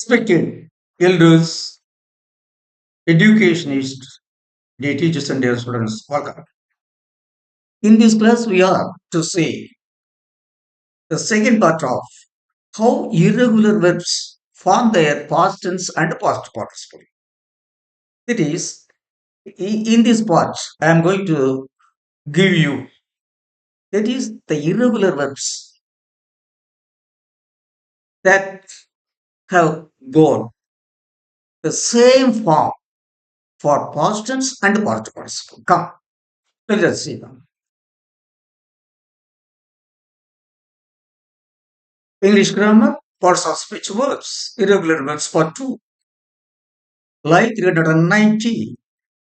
Respected elders, educationists, dear teachers and dear students, welcome. In this class, we are to see the second part of how irregular verbs form their past tense and past participle. That is, in this part, I am going to give you that is the irregular verbs that have gone the same form for past tense and past participle. Come, let us see them. English grammar, parts of speech verbs, irregular verbs part 2, line 390,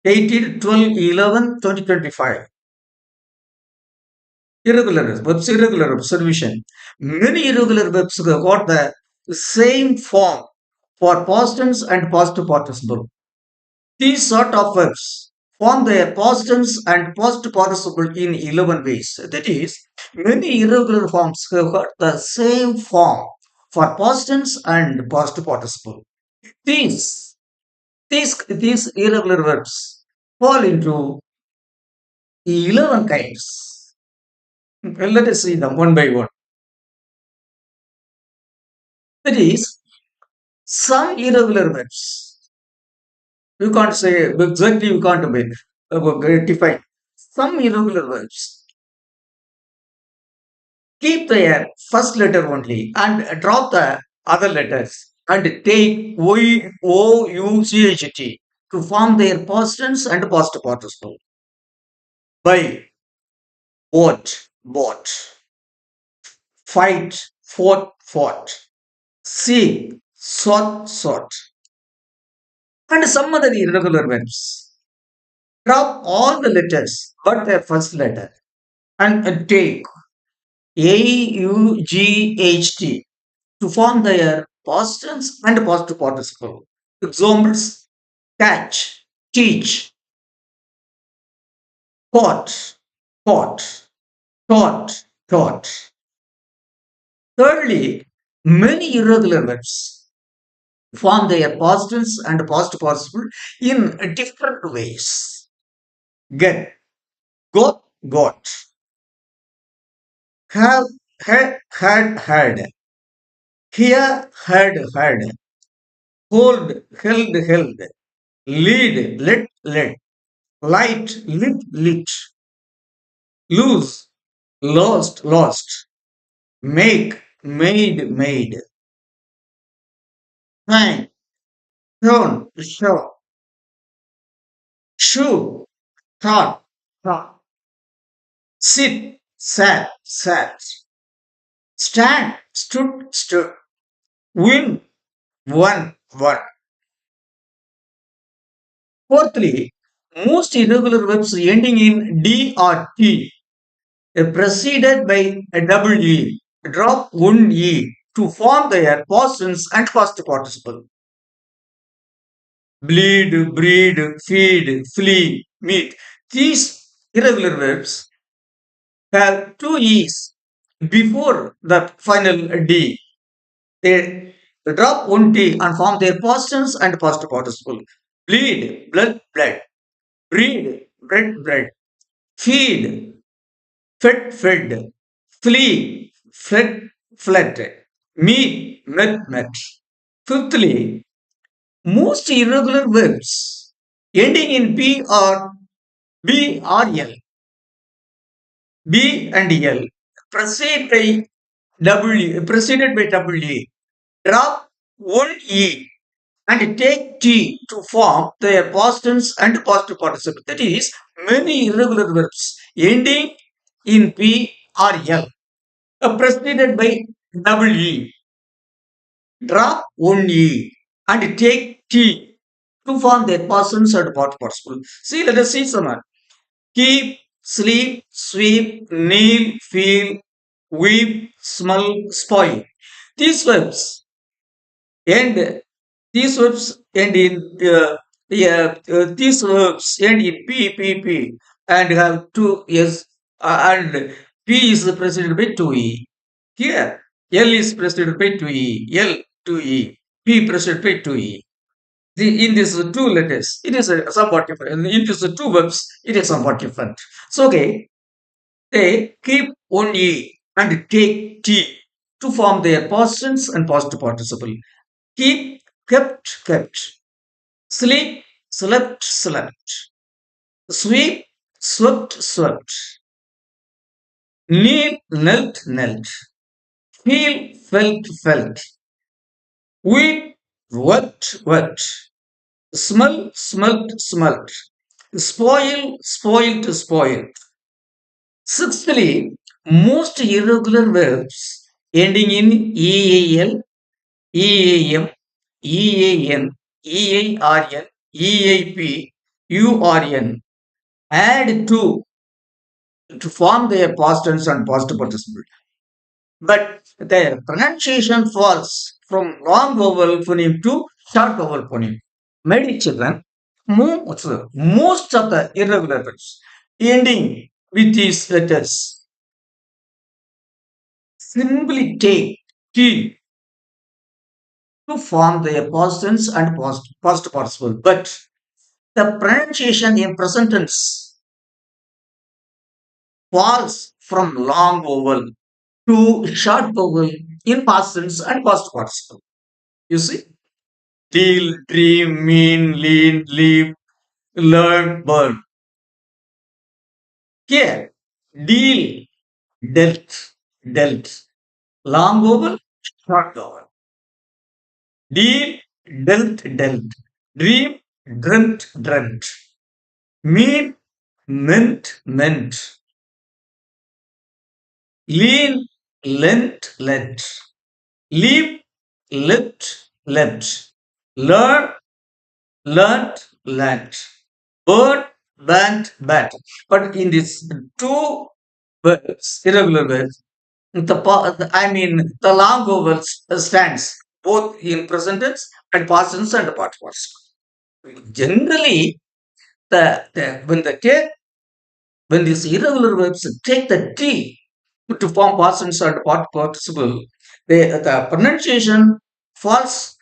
dated 12 11 2025. Irregular verbs, irregular observation. Many irregular verbs have got the same form for past tense and past participle. These sort of verbs form their past tense and past participle in 11 ways. That is, many irregular forms have got the same form for past tense and past participle. These these irregular verbs fall into 11 kinds. Well, let us see them one by one. That is, some irregular verbs. You can't say exactly, you can't define. Some irregular verbs keep their first letter only and drop the other letters and take OUCHT to form their past tense and past participle. Buy, bought, fight, fought, seek, sought, and some other irregular verbs. Drop all the letters but their first letter and take AUGHT to form their past tense and past participle. Examples: catch, teach, caught, caught, taught. Thirdly, many irregular verbs form their past tense and past participle in different ways. Get, got, have, had, hear, heard, hold, held, lead, led, light, lit, lose, lost, make, made, hang, show, shoe, thought, sit, sat, stand, stood, win, won. Fourthly, most irregular verbs ending in D or T preceded by a double E, drop one E to form their past tense and past participle. Bleed, breed, feed, flee, meet. These irregular verbs have two E's before the final D. They drop one T and form their past tense and past participle. Bleed, blood. Breed, bread. Feed, fed. Flee, fled. Meet, met. Fifthly, most irregular verbs ending in P or B or L, B and L, preceded by W, drop one E and take T to form their past tense and past participle. That is, many irregular verbs ending in P or L, preceded by W, drop one E and take T to form their past tense and past participle. See, let us see some. Keep, sleep, sweep, kneel, feel, weep, smell, spoil. These verbs end. These verbs end in these verbs end in p and have two s and p is preceded by two e. Here L is preceded by two e. L two e. P pressure P to E. In these two letters, it is somewhat different. In these two verbs, it is somewhat different. So, okay, they keep on E and take T to form their past tense and past participle. Keep, kept, kept. Sleep, slept, slept. Sweep, swept, swept. Kneel, knelt, knelt. Feel, felt, felt. Weep, wept, wept. Smell, smelt, smelt. Spoil, spoiled, spoiled. Sixthly, most irregular verbs ending in EAL, EAM, EAN, EARN, EAP, URN add to form their past tense and past participle. But their pronunciation falls from long vowel phoneme to short vowel phoneme. My dear children, most of the irregular verbs ending with these letters simply take T to form their past tense and past participle. But the pronunciation in present tense falls from long vowel to short vowel in past tense and past participle. You see? Deal, dream, mean, lean, leave, learn, burn. Here, deal, dealt, dealt. Long vowel, short vowel. Deal, dealt, dealt. Dream, dreamt, dreamt. Mean, meant, meant. Lean, lent, lent. Leave, leapt, leapt. Learn, learnt, learnt. Burn, burnt, burnt. But in these two verbs, irregular verbs, the long vowels stands both in present tense and past tense and past participle. Generally, the when the take when these irregular verbs take the T to form past tense and past participle, the pronunciation falls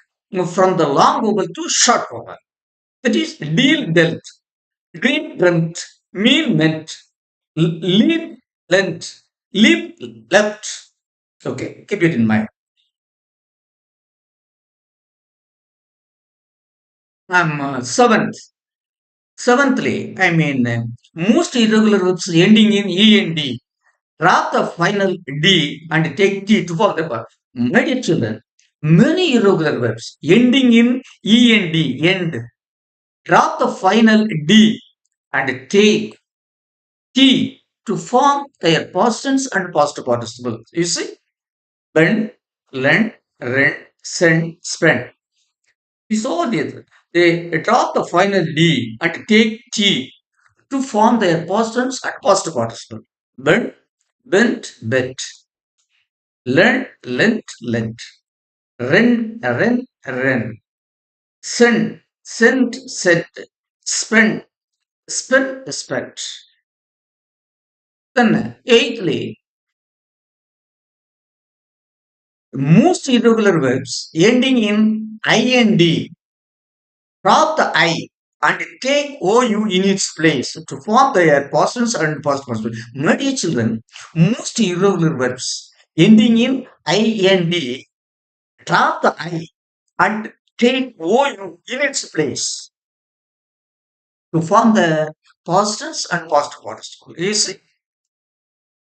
from the long vowel to short vowel. That is deal, dealt, dream, dreamt, mean, meant, lean, lent, leap, left. Okay, keep it in mind. Seventh. Seventhly, most irregular verbs ending in END. Drop the final D and take T to form the verb. My dear children, many irregular verbs ending in END, end. Drop the final D and take T to form their past tense and past participle. You see, bend, lend, rent, send, spend. We saw this. They drop the final D and take T to form their past tense and past participle. Bend, bent, bent. Lent, lent, lent. Rent, rent, rent. Send, sent, sent. Spend, spent, spent. Then, eighthly, most irregular verbs ending in IND. Drop the I and take OU in its place to form their past tense and past participle. My dear children, most irregular verbs ending in IND, drop the I and take OU in its place to form the past tense and past participle. Is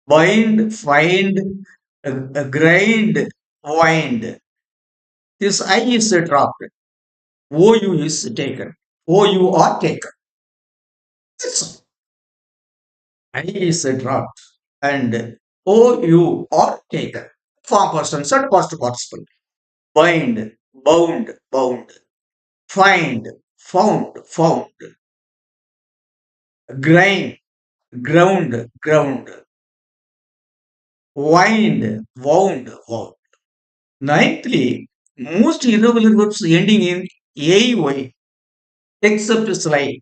bind, find, grind, wind. This I is dropped. OU is taken. OU are taken. That's I is dropped and OU are taken. Form persons and past participle. Bind, bound, bound. Find, found, found. Grind, ground, ground. Wind, wound, wound. Ninthly, most irregular verbs ending in AY except slide.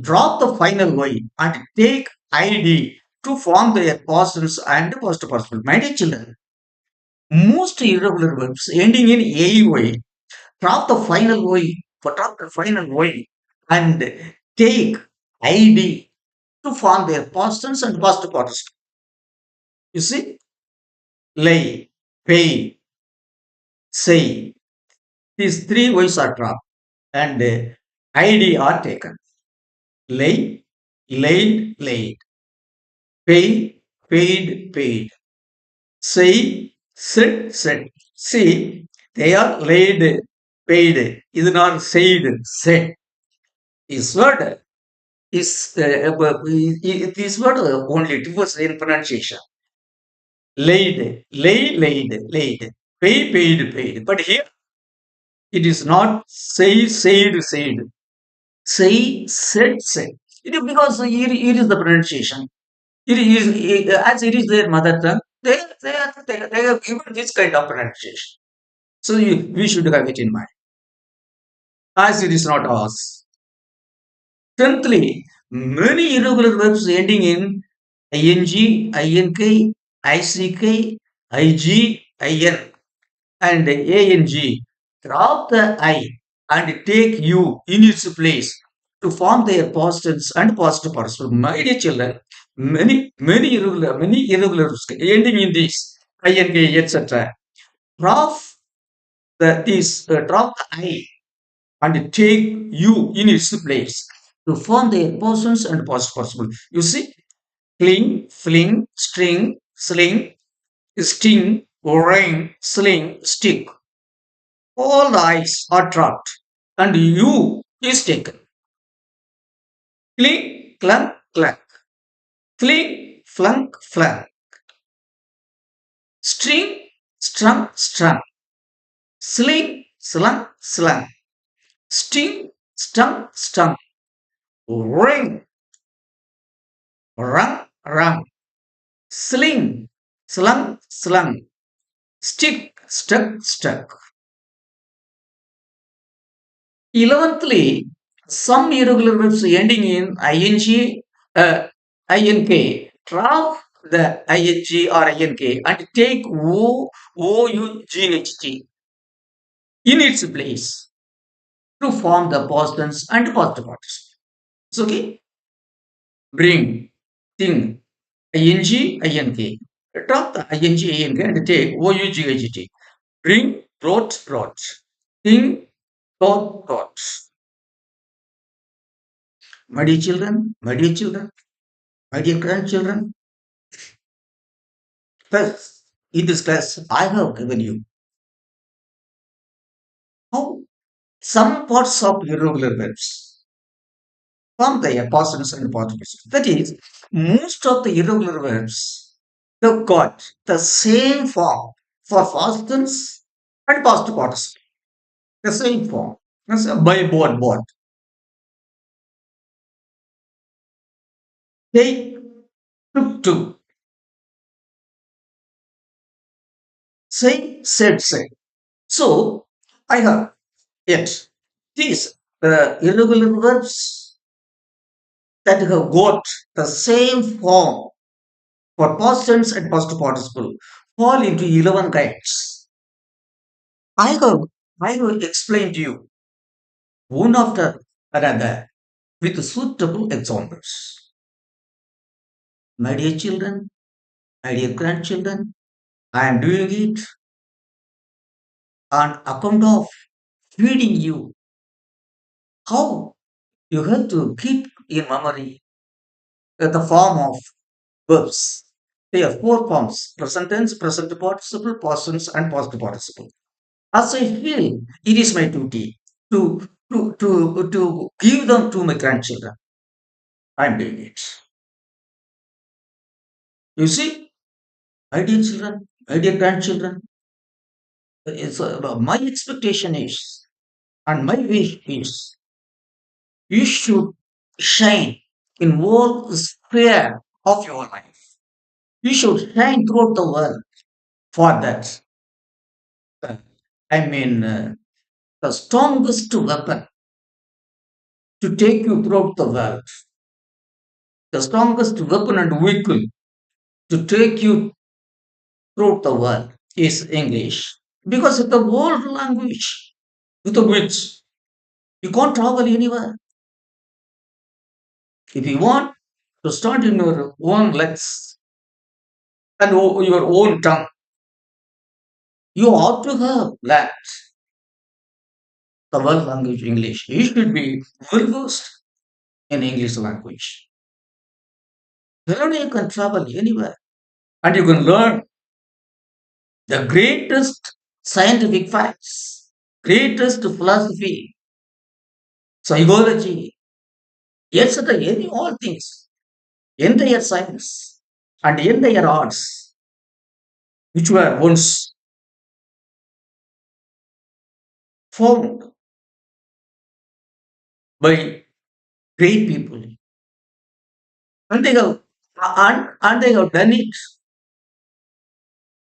Drop the final Y and take ID to form their past tense and past participle. My dear children, most irregular verbs ending in AY drop the final Y, for drop the final Y, and take ID to form their past tense and past participle. You see, lay, pay, say. These three Y's are dropped and ID are taken. Lay, laid, laid. Pay, paid, paid. Say, said, said. See, they are laid, paid. Is not said, said. This word is this word only differs in pronunciation. Laid, lay, laid, laid. Pay, paid, paid. But here it is not say, said, said. Say, said, said. It is because it is the pronunciation. It is as it is their mother tongue. They have given this kind of pronunciation. So we should have it in mind, as it is not ours. Tenthly, many irregular verbs ending in ing, ink, ick, ig, in, and ang drop the I and take U in its place to form their past tense and past participle. My dear children, many irregular verbs ending in this ing, etc. Drop drop the I and take you in its place to form their persons and past participle. You see, cling, fling, string, sling, sting, ring, sling, stick. All the eyes are dropped and you is taken. Cling, clunk, clank. Fling, flunk, flank. String, strung, strung. Sling, slung, slung. Sting, stung, stung. Ring, rung, rung. Sling, slung, slung. Stick, stuck, stuck. 11thly, some irregular verbs ending in ing, ink, drop the ing or ink and take ought in its place to form the past tense and past participle. It's okay. Bring, thing, ing, drop the ing and take ought. Bring, brought. Thing, thought. My dear children, my dear grandchildren, first, in this class, I have given you how some parts of irregular verbs form the past tense and past participle. That is, most of the irregular verbs have got the same form for past tense and past participle. The same form. That's by board. Take, took, say, said. So, I have yet these irregular verbs that have got the same form for past tense and past participle fall into 11 kinds. I have, I will explain to you one after another with suitable examples. My dear children, my dear grandchildren, I am doing it on account of feeding you how you have to keep in memory the form of verbs. There are four forms: present tense, present participle, past tense, and past participle. As I feel, it is my duty to give them to my grandchildren. I'm doing it. You see, my dear children, my dear grandchildren, my expectation is, and my wish is, you should shine in all sphere of your life. You should shine throughout the world. For that, uh, I mean, the strongest weapon to take you throughout the world, the strongest weapon and vehicle to take you throughout the world is English because it's the world language. without which you can't travel anywhere. If you want to stand in your own legs and your own tongue, you ought to have learned the world language English. You should be well versed in English language. Then you can travel anywhere and you can learn the greatest scientific facts, greatest philosophy, psychology, etc. Any all things, entire science and entire arts, which were once formed by great people, and and they have done it,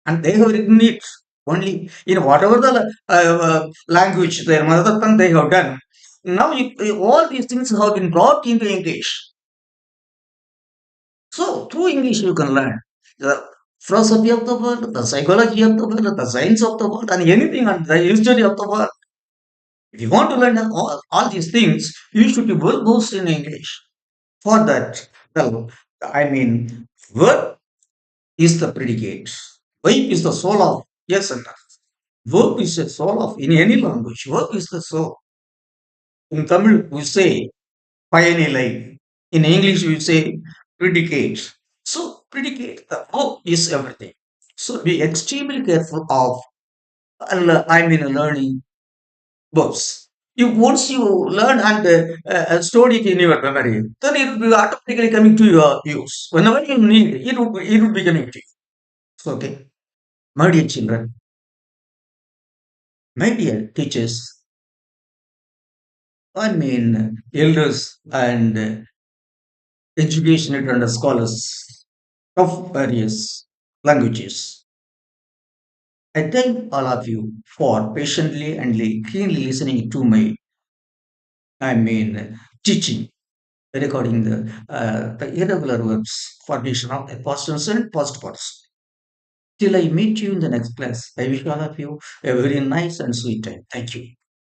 and they have written it only in whatever the language their mother tongue they have done. Now all these things have been brought into English. So through English you can learn the philosophy of the world, the psychology of the world, the science of the world, and anything and the history of the world. If you want to learn all these things, you should be well versed in English. For that, well, I mean, verb is the predicate. Verb is the soul of yes and no. Verb is the soul of in any language. Verb is the soul. In Tamil, we say life. In English, we say predicate. So predicate, the verb is everything. So be extremely careful of, learning verbs. You once you learn and store it in your memory, then it will be automatically coming to your use. Whenever you need it, it would be coming to you. So, okay, my dear children, my dear teachers, elders and educated and scholars of various languages. I thank all of you for patiently and keenly listening to my, teaching regarding the irregular verbs formation of the past tense and past parts. Till I meet you in the next class, I wish all of you a very nice and sweet time. Thank you.